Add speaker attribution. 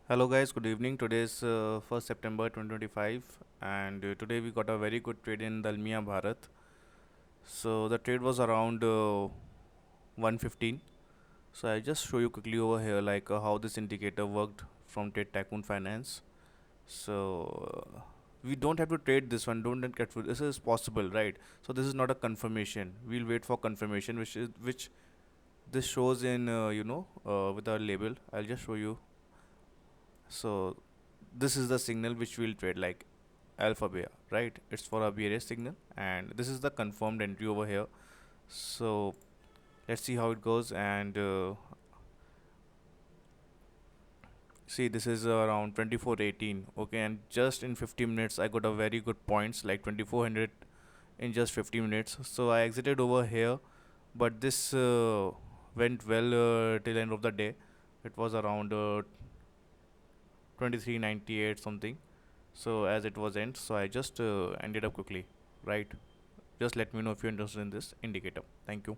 Speaker 1: Hello guys, good evening. Today is 1st September 2025 and today we got a very good trade in Dalmia Bharat. So the trade was around 115. So I just show you quickly over here how this indicator worked from Trade Tycoon Finance. So we don't have to trade this one, don't get fooled. This is possible, right? So this is not a confirmation. We'll wait for confirmation which this shows in with our label. I'll just show you. So this is the signal which we'll trade like alpha bear, right? It's for a bearish signal and this is the confirmed entry over here. So let's see how it goes and see this is around 2418. Okay, and just in 50 minutes I got a very good points like 2400 in just 50 minutes. So I exited over here, but this went well till end of the day. It was around 2398 something. So as it was end, so I just ended up quickly, right? Just let me know if you're interested in this indicator. Thank you.